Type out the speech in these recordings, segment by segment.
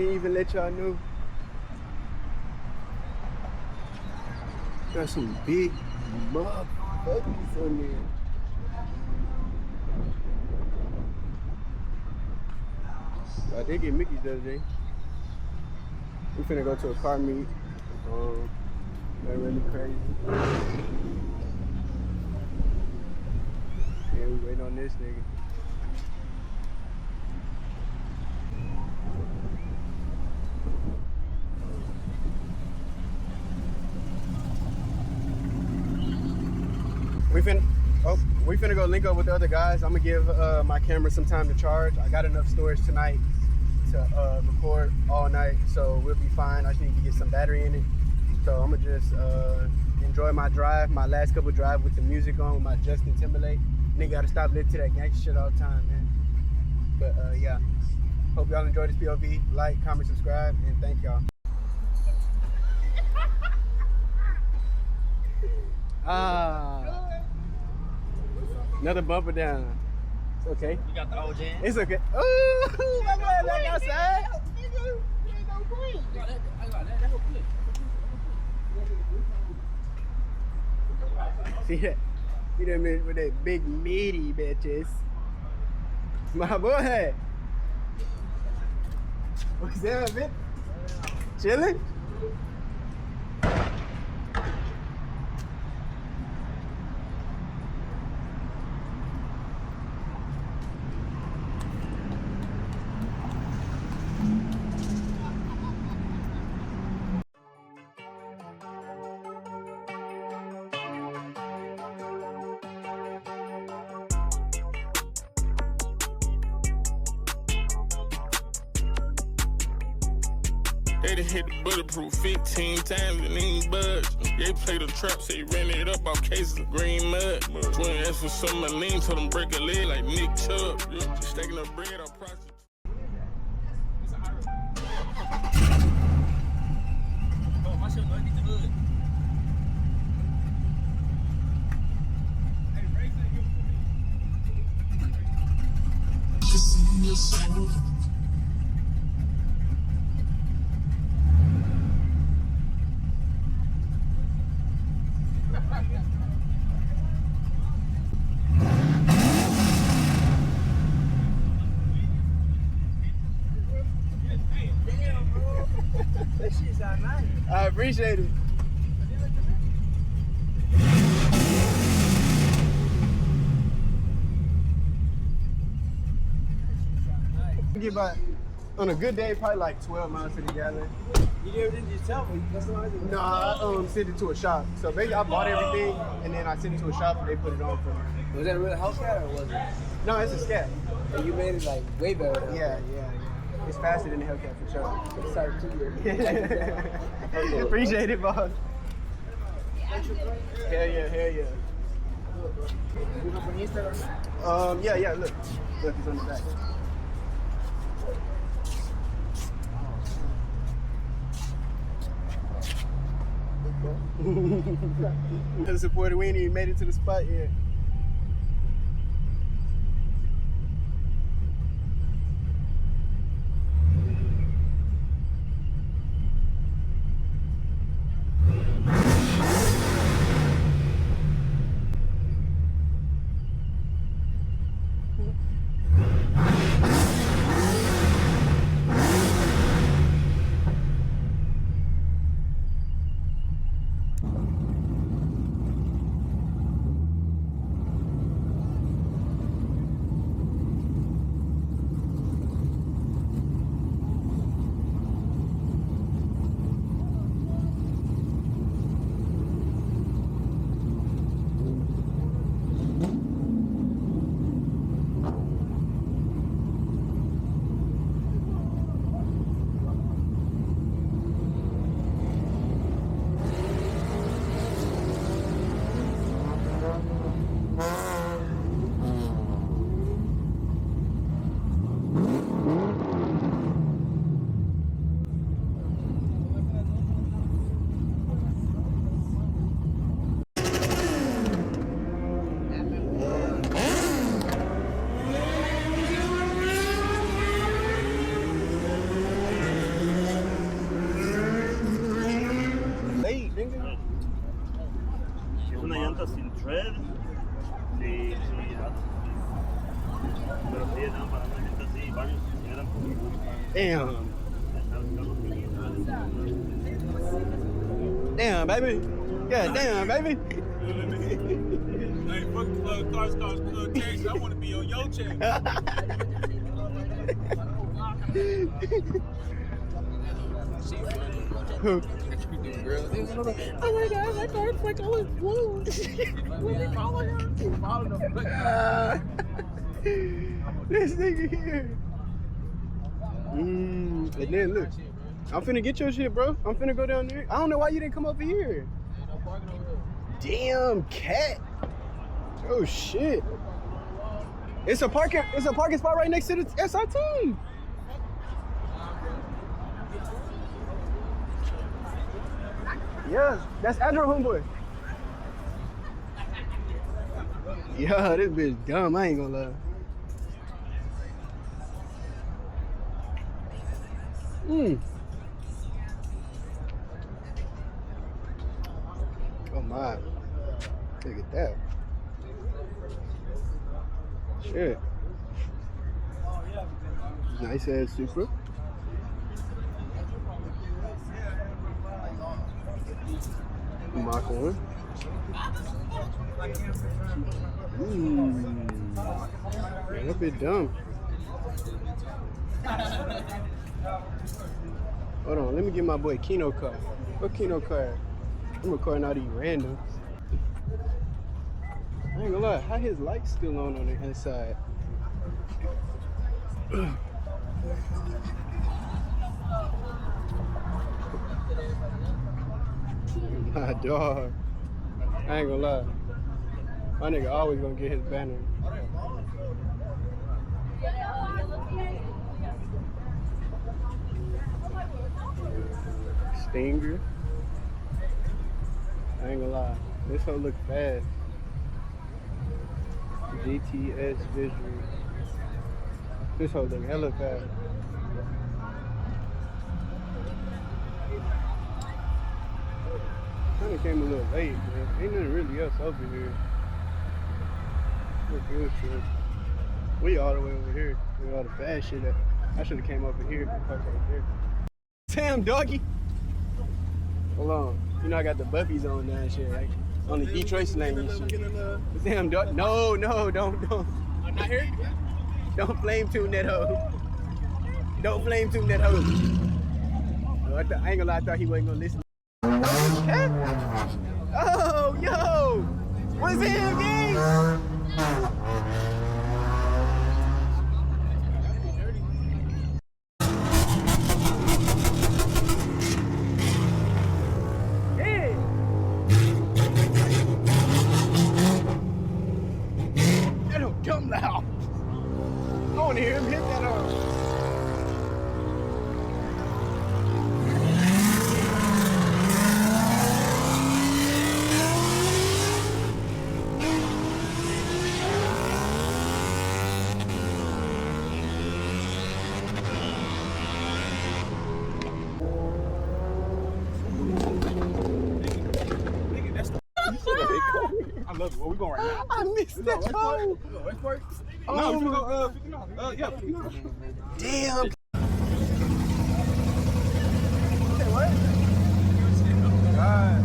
ain't even let y'all know. Got some big motherfuckers on there. I did get Mickey's the other day. We finna go to a car meet. They're really crazy. Yeah, we waiting on this nigga. We finna go link up with the other guys. I'm gonna give my camera some time to charge. I got enough storage tonight to record all night, so we'll be fine. I just need to get some battery in it. So I'm gonna just enjoy my drive, my last couple drive with the music on, with my Justin Timberlake. Nigga gotta stop listening to that gangster shit all the time, man. But yeah, hope y'all enjoy this POV. Like, comment, subscribe, and thank y'all. Another bumper down. It's okay. You got the old jam? It's okay. Ooh, my boy back outside. See that? He done been with that big meaty bitches. My boy. What's that, man? Chilling? They done hit the bulletproof 15 times and ain't budge. They played the trap, so they ran it up off cases of green mud. Twin asked for some of my lean, told them break a leg like Nick Chubb. Just stacking up bread on prostitute. Oh, my shit underneath the hood. Hey, Ray said you for me. That shit's out nice. I appreciate it. Get about, on a good day, probably like 12 miles to the gallon. You didn't just tell me. That's what I did. No, I sent it to a shop. So basically, I bought everything and then I sent it to a shop and they put it on for me. Was that a real Hellcat or was it? No, it's a Scat. And you made it like way better than Yeah. It's faster than the Hellcat for sure. Sorry, 2 years. Appreciate it, boss. Hell yeah. You go from East or? Yeah, look. Look, it's on the back. To support it, we ain't even made it to the spot yet. red. Sí, sí, ya. Pero sí, estaban parando gente así, varios eran como... Damn. Damn, baby. Yeah, damn, baby. Hey, fuck cars, taxi. I want to be on your check. Oh my god, my car's like all blue. This nigga here. And then look, I'm finna get your shit, bro. I'm finna go down there. I don't know why you didn't come over here. Damn, cat. Oh shit. It's a parking spot right next to the SRT. Yeah, that's Andrew homeboy. Yeah, this bitch dumb, I ain't gonna lie. Oh my. Look at that. Shit. Nice ass Supra. Mach 1. Man, that bit dumb. Hold on, let me get my boy Kino car. What Kino car? I'm recording all these randoms. I ain't gonna lie, how his lights still on the inside? My dog. I ain't gonna lie. My nigga always gonna get his banner. Stinger. I ain't gonna lie. This hoe look fast. GTS visual. This hoe look hella fast. Kinda came a little late, man. Ain't nothing really else over here. We're good, too. We all the way over here. We all the bad shit that I should have came over here. Fuck right there. Damn, doggy. Hold on. You know I got the buppies on that shit, right? On the Detroit slang and shit. Damn, dog. No, don't. I'm not here? Don't flame tune that hoe. Don't flame tune that hoe. Oh, I ain't gonna lie, I thought he wasn't gonna listen. Oh, yo! What's him, gang? Hey! That don't dumb loud. I wanna hear him hit that on. I love it. Where we going right now? I missed that hoe. Westport? Oh, No, yeah. damn. God.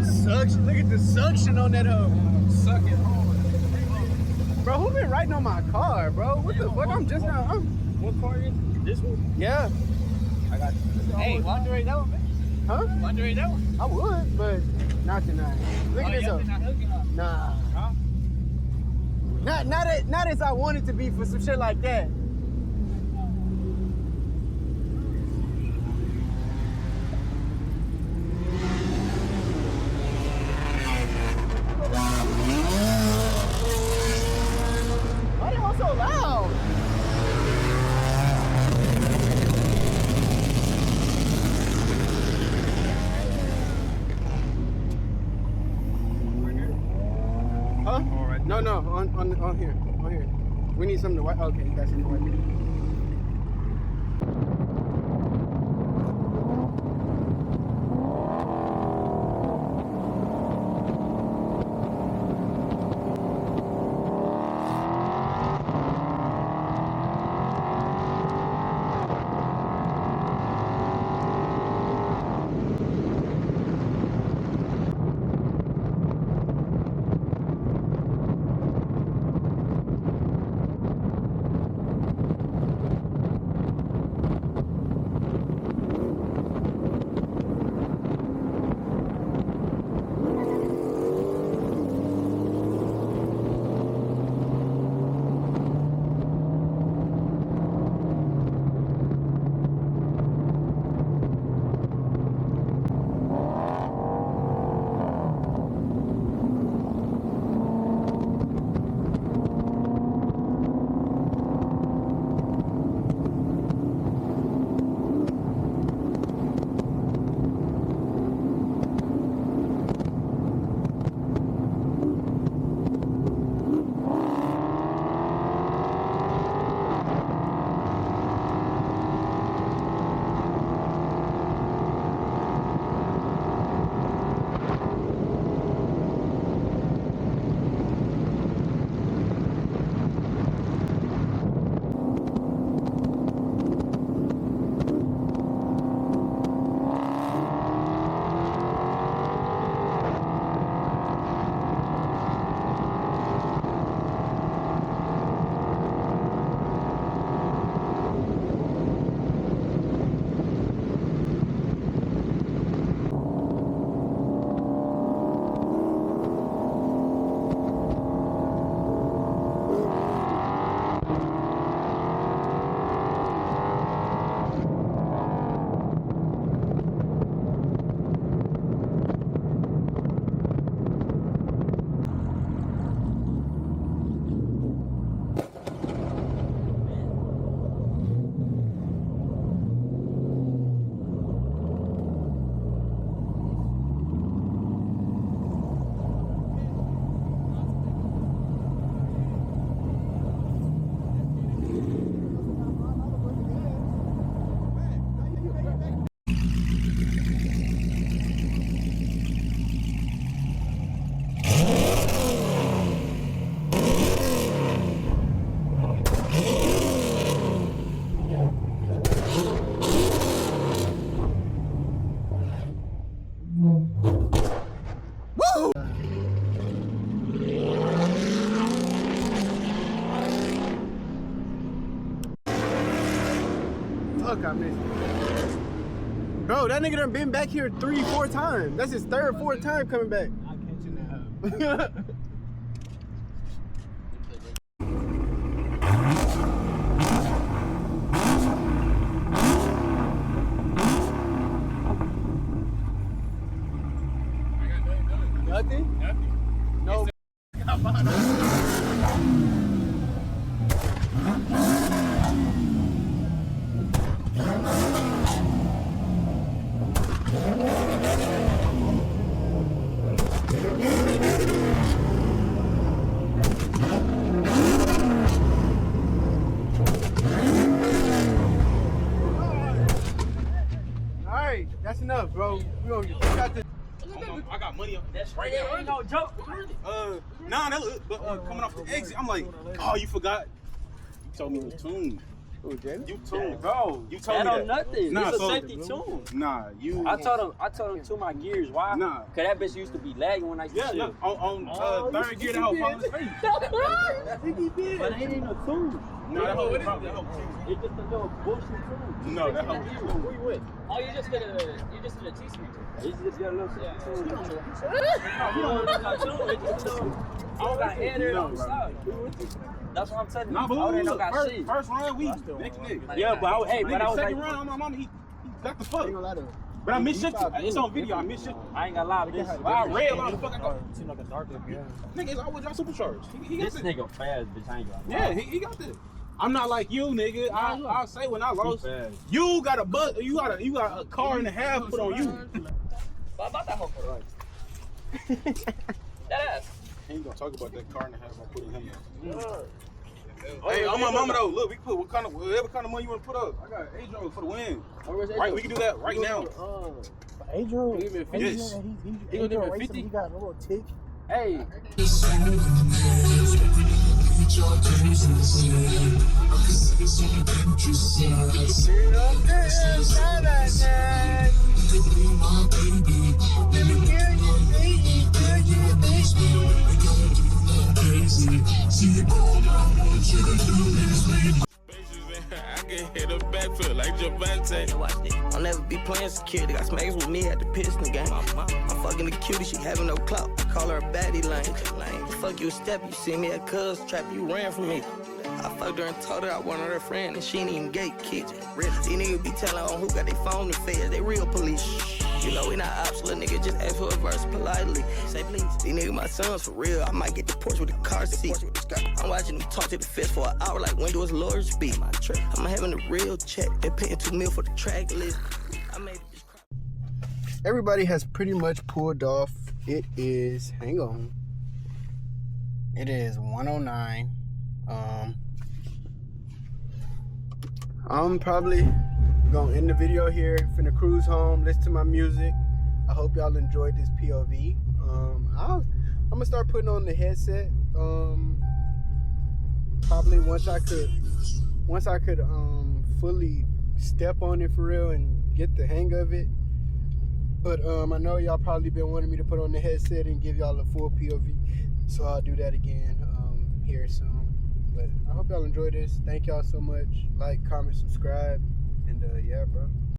Suction. Look at the suction on that hoe. Suck it hard. Bro, who been riding on my car, bro? What the fuck? I'm just now. What car is this one? Yeah. I got you. Hey, want to rate that one, man? Huh? Want to rate that one? I would, but not tonight. Look at this hoe. Nah. Huh? Not as I want it to be for some shit like that. Why they all so loud? Huh? No, on here. On here. We need something to wipe. Okay, you got something to wipe. fuck I missed it. Bro, that nigga done been back here 3-4 times. That's his third, fourth time coming back. I catch you now. Nothing? No. Alright, that's enough, bro. We gonna got this. I got money up. That's right there. Ain't no joke. Nah, but coming off the exit, I'm like, oh, you forgot. You told me it was tuned. Oh, Jamie? You tuned, Bro, You told me that that. on nothing. Nah, It's a so- safety tune. Nah, you. I told him to my gears. Why? Nah. Cause that bitch used to be lagging when I used to Yeah, chill. look, on third gear, that whole fall in his face. But it ain't no tune. No, that whole It's just a little bullshit tune. No, that whole Who you with? Oh, you just did a T-Switch. It's just a little tune. You don't know no tune. It's just a little. I don't got air on the side. That's what I'm telling you. Nah, but I look, don't got shit. first round, we neck and neck. Yeah, but I was Second like, round, on my mama, he got the fuck. Ain't gonna lie to him. But I missed shit. It's on video. I missed shit. I ain't gonna lie, but this I read a lot of fuck. I go, Seem like a dark look, yeah. nigga, it's always y'all supercharged. He got this that. nigga fast, bitch. I ain't gonna lie. Yeah, he got that. I'm not like you, nigga. I'll say when I lost. fast. You got a bus. You got a car and a half put on you. What about that whole part? That ass. He ain't gonna talk about that car and a half I put in him. Hey, on my mama though, look, we can put whatever kind of money you want to put up. I got Adrian for the win. Right, we can do that right now. Adrian, Give me a Yes. He gonna give me 50? He got a little tick. Hey. I can hit a backflip like Javante. Watch this. I'll never be playing security. Got smacks with me at the Piston game. I'm fucking the cutie, she having no clout. I call her a baddie lane. Fuck you a step, you see me at Cuz trap, you ran from me. I fucked her and told her I wanted her friend, and she ain't even gate kids. These niggas be telling on who got their phone and feds. They real police. You know we not ops, little nigga. Just ask for a verse politely. Say please. These niggas my sons for real. I might get the Porsche with the car seat. I'm watching them talk to the fist for an hour like when do his lawyers speak. I'm having a real check. They paying $2 million for the track list. I made it just cry. Everybody has pretty much pulled off. It is, hang on. It is 1:09. I'm probably gonna end the video here. Finna cruise home, listen to my music. I hope y'all enjoyed this POV. I'm gonna start putting on the headset. Probably once I could fully step on it for real and get the hang of it. But I know y'all probably been wanting me to put on the headset and give y'all a full POV, so I'll do that again here soon. But I hope y'all enjoyed this. Thank y'all so much. Like, comment, subscribe, and yeah, bro.